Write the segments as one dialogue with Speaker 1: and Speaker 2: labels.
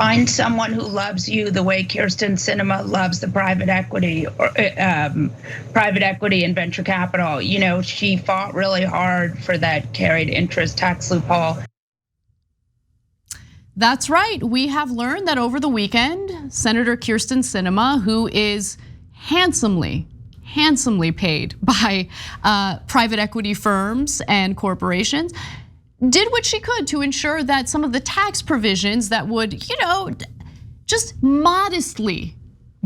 Speaker 1: find someone who loves you the way Kyrsten Sinema loves the private equity and venture capital. She fought really hard for that carried interest tax loophole.
Speaker 2: That's right. We have learned that over the weekend, Senator Kyrsten Sinema, who is handsomely paid by private equity firms and corporations, did what she could to ensure that some of the tax provisions that would, just modestly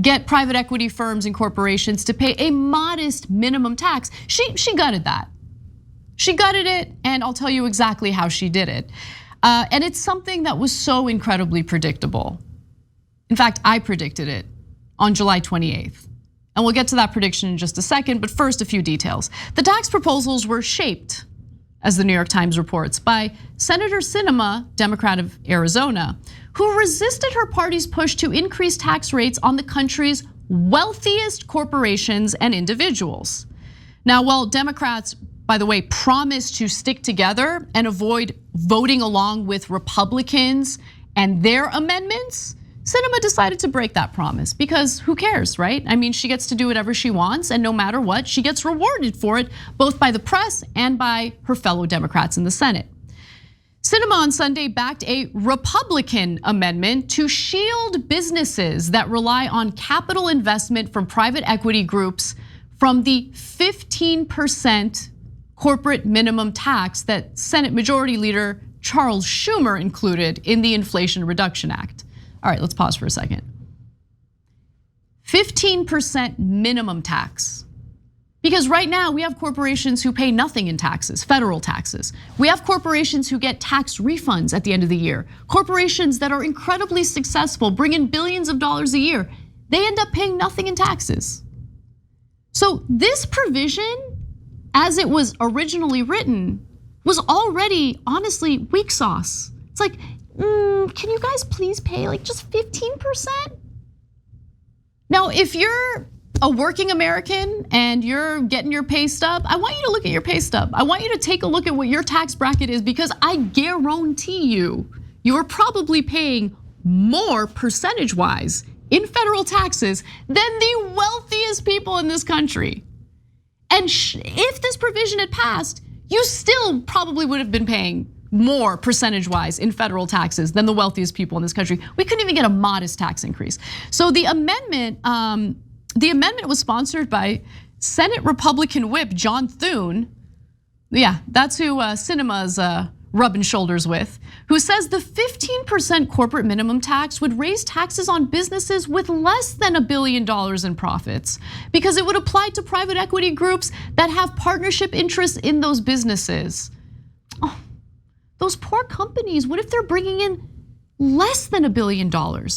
Speaker 2: get private equity firms and corporations to pay a modest minimum tax. She gutted that. She gutted it, and I'll tell you exactly how she did it. And it's something that was so incredibly predictable. In fact, I predicted it on July 28th. And we'll get to that prediction in just a second, but first a few details. The tax proposals were shaped, as the New York Times reports, by Senator Sinema, Democrat of Arizona, who resisted her party's push to increase tax rates on the country's wealthiest corporations and individuals. Now, while Democrats, by the way, promised to stick together and avoid voting along with Republicans and their amendments, Sinema decided to break that promise because who cares, right? I mean, she gets to do whatever she wants, and no matter what, she gets rewarded for it, both by the press and by her fellow Democrats in the Senate. Sinema on Sunday backed a Republican amendment to shield businesses that rely on capital investment from private equity groups from the 15% corporate minimum tax that Senate Majority Leader Charles Schumer included in the Inflation Reduction Act. All right, let's pause for a second. 15% minimum tax. Because right now we have corporations who pay nothing in taxes, federal taxes. We have corporations who get tax refunds at the end of the year. Corporations that are incredibly successful, bring in billions of dollars a year. They end up paying nothing in taxes. So this provision, as it was originally written, was already, honestly, weak sauce. It's like, can you guys please pay like just 15%? Now, if you're a working American and you're getting your pay stub, I want you to look at your pay stub. I want you to take a look at what your tax bracket is, because I guarantee you are probably paying more percentage-wise in federal taxes than the wealthiest people in this country. And if this provision had passed, you still probably would have been paying more percentage-wise in federal taxes than the wealthiest people in this country. We couldn't even get a modest tax increase. So the amendment was sponsored by Senate Republican Whip John Thune. Yeah, that's who Sinema's rubbing shoulders with, who says the 15% corporate minimum tax would raise taxes on businesses with less than $1 billion in profits, because it would apply to private equity groups that have partnership interests in those businesses. Oh, those poor companies, what if they're bringing in less than $1 billion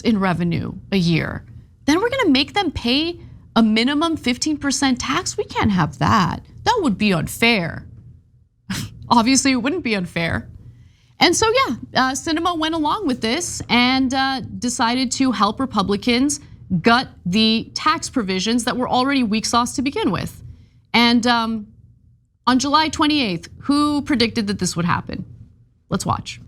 Speaker 2: in revenue a year? Then we're gonna make them pay a minimum 15% tax? We can't have that. That would be unfair. Obviously, it wouldn't be unfair. And so, yeah, Sinema went along with this and decided to help Republicans gut the tax provisions that were already weak sauce to begin with. And on July 28th, who predicted that this would happen? Let's watch.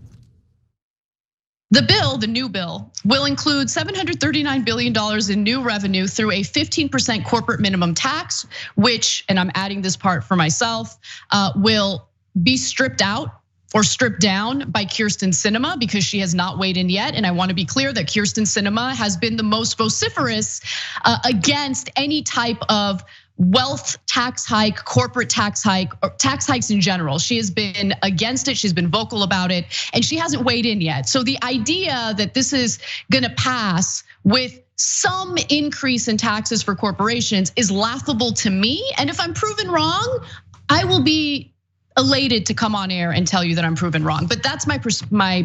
Speaker 3: The bill, the new bill, will include $739 billion in new revenue through a 15% corporate minimum tax, which, and I'm adding this part for myself, will be stripped out or stripped down by Kyrsten Sinema because she has not weighed in yet. And I want to be clear that Kyrsten Sinema has been the most vociferous against any type of wealth tax hike, corporate tax hike, or tax hikes in general. She has been against it, she's been vocal about it, and she hasn't weighed in yet. So the idea that this is gonna pass with some increase in taxes for corporations is laughable to me. And if I'm proven wrong, I will be elated to come on air and tell you that I'm proven wrong. But that's my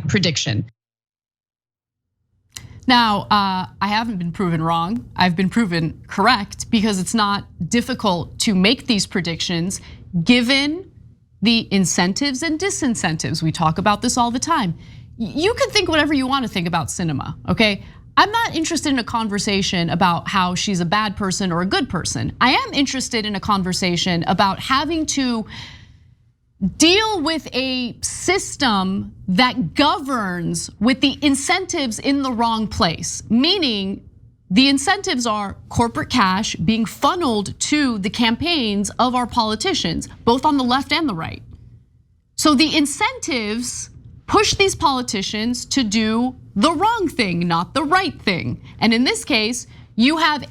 Speaker 3: prediction.
Speaker 2: Now, I haven't been proven wrong. I've been proven correct because it's not difficult to make these predictions given the incentives and disincentives. We talk about this all the time. You can think whatever you want to think about Sinema, okay? I'm not interested in a conversation about how she's a bad person or a good person. I am interested in a conversation about having to deal with a system that governs with the incentives in the wrong place, meaning the incentives are corporate cash being funneled to the campaigns of our politicians, both on the left and the right. So the incentives push these politicians to do the wrong thing, not the right thing. And in this case, you have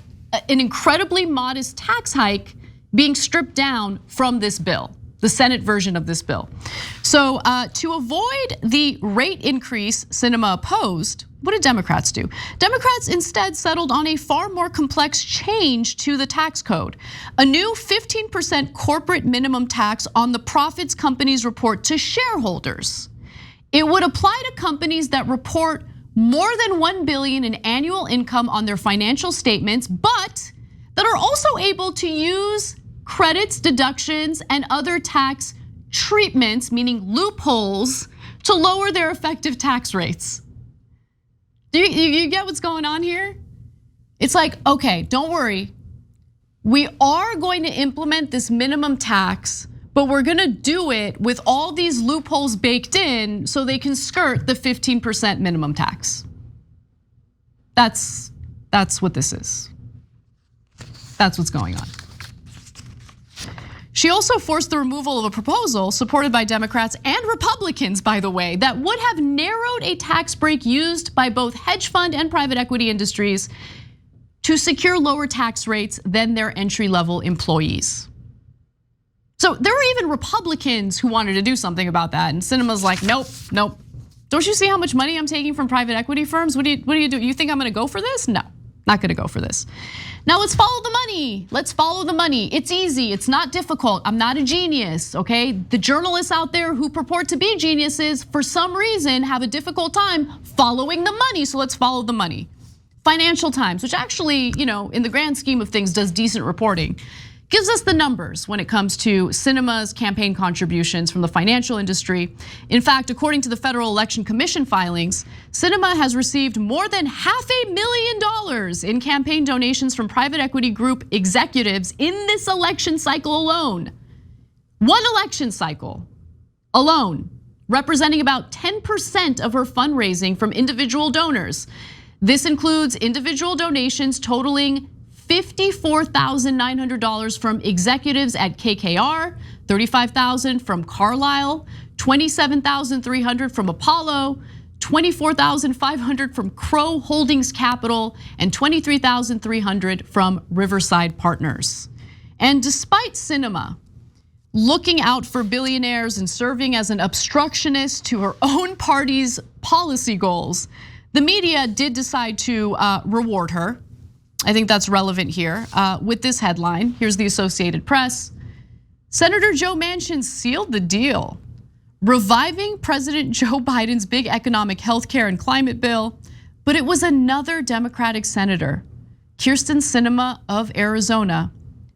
Speaker 2: an incredibly modest tax hike being stripped down from this bill, the Senate version of this bill. So to avoid the rate increase Sinema opposed, what did Democrats do? Democrats instead settled on a far more complex change to the tax code. A new 15% corporate minimum tax on the profits companies report to shareholders. It would apply to companies that report more than $1 billion in annual income on their financial statements, but that are also able to use credits, deductions, and other tax treatments, meaning loopholes, to lower their effective tax rates. Do you get what's going on here? It's like, okay, don't worry. We are going to implement this minimum tax, but we're gonna do it with all these loopholes baked in so they can skirt the 15% minimum tax. That's what this is. That's what's going on. She also forced the removal of a proposal supported by Democrats and Republicans, by the way, that would have narrowed a tax break used by both hedge fund and private equity industries to secure lower tax rates than their entry-level employees. So there were even Republicans who wanted to do something about that, and Sinema's like, nope, nope. Don't you see how much money I'm taking from private equity firms? What do you do? You think I'm gonna go for this? No, not gonna go for this. Now let's follow the money. Let's follow the money. It's easy, it's not difficult. I'm not a genius, okay? The journalists out there who purport to be geniuses, for some reason, have a difficult time following the money, so let's follow the money. Financial Times, which actually, in the grand scheme of things, does decent reporting, gives us the numbers when it comes to Sinema's campaign contributions from the financial industry. In fact, according to the Federal Election Commission filings, Sinema has received more than $500,000 in campaign donations from private equity group executives in this election cycle alone. One election cycle alone, representing about 10% of her fundraising from individual donors. This includes individual donations totaling $54,900 from executives at KKR, $35,000 from Carlyle, $27,300 from Apollo, $24,500 from Crow Holdings Capital, and $23,300 from Riverside Partners. And despite Sinema looking out for billionaires and serving as an obstructionist to her own party's policy goals, the media did decide to reward her. I think that's relevant here with this headline. Here's the Associated Press. Senator Joe Manchin sealed the deal, reviving President Joe Biden's big economic, healthcare, and climate bill. But it was another Democratic senator, Kyrsten Sinema of Arizona,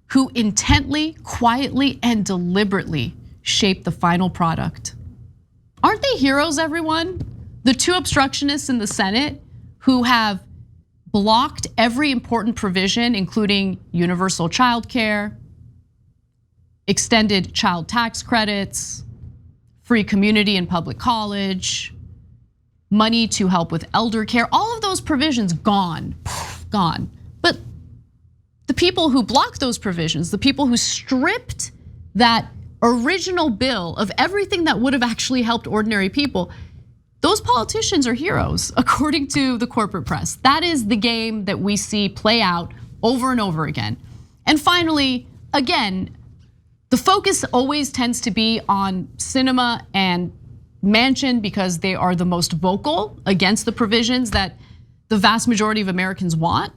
Speaker 2: who intently, quietly, and deliberately shaped the final product. Aren't they heroes, everyone? The two obstructionists in the Senate who have blocked every important provision, including universal child care, extended child tax credits, free community and public college, money to help with elder care, all of those provisions gone, gone. But the people who blocked those provisions, the people who stripped that original bill of everything that would have actually helped ordinary people, those politicians are heroes, according to the corporate press. That is the game that we see play out over and over again. And finally, again, the focus always tends to be on Sinema and Manchin because they are the most vocal against the provisions that the vast majority of Americans want.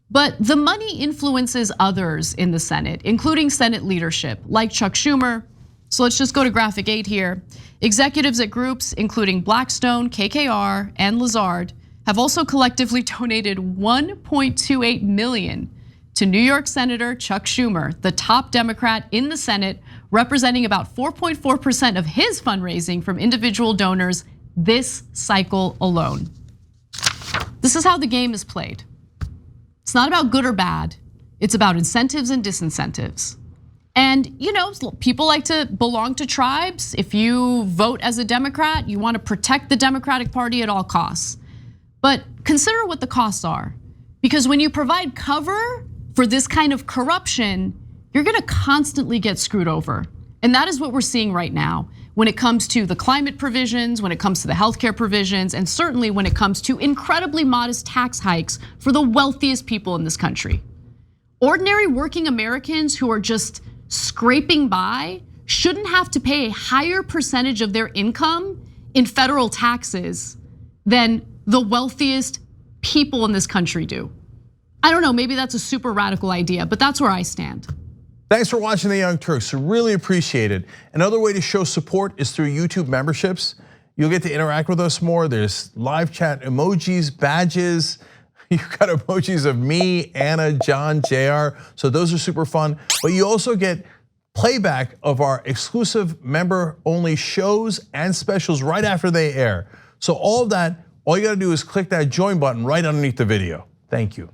Speaker 2: But the money influences others in the Senate, including Senate leadership, like Chuck Schumer. So let's just go to graphic 8 here. Executives at groups including Blackstone, KKR, and Lazard have also collectively donated $1.28 million to New York Senator Chuck Schumer, the top Democrat in the Senate, representing about 4.4% of his fundraising from individual donors this cycle alone. This is how the game is played. It's not about good or bad, it's about incentives and disincentives. And people like to belong to tribes. If you vote as a Democrat, you want to protect the Democratic Party at all costs. But consider what the costs are. Because when you provide cover for this kind of corruption, you're gonna constantly get screwed over. And that is what we're seeing right now when it comes to the climate provisions, when it comes to the healthcare provisions, and certainly when it comes to incredibly modest tax hikes for the wealthiest people in this country. Ordinary working Americans who are just scraping by shouldn't have to pay a higher percentage of their income in federal taxes than the wealthiest people in this country do. I don't know, maybe that's a super radical idea, but that's where I stand.
Speaker 4: Thanks for watching The Young Turks, really appreciate it. Another way to show support is through YouTube memberships. You'll get to interact with us more. There's live chat emojis, badges. You've got emojis of me, Anna, John, JR. So those are super fun. But you also get playback of our exclusive member-only shows and specials right after they air. So all of that, all you gotta do is click that join button right underneath the video. Thank you.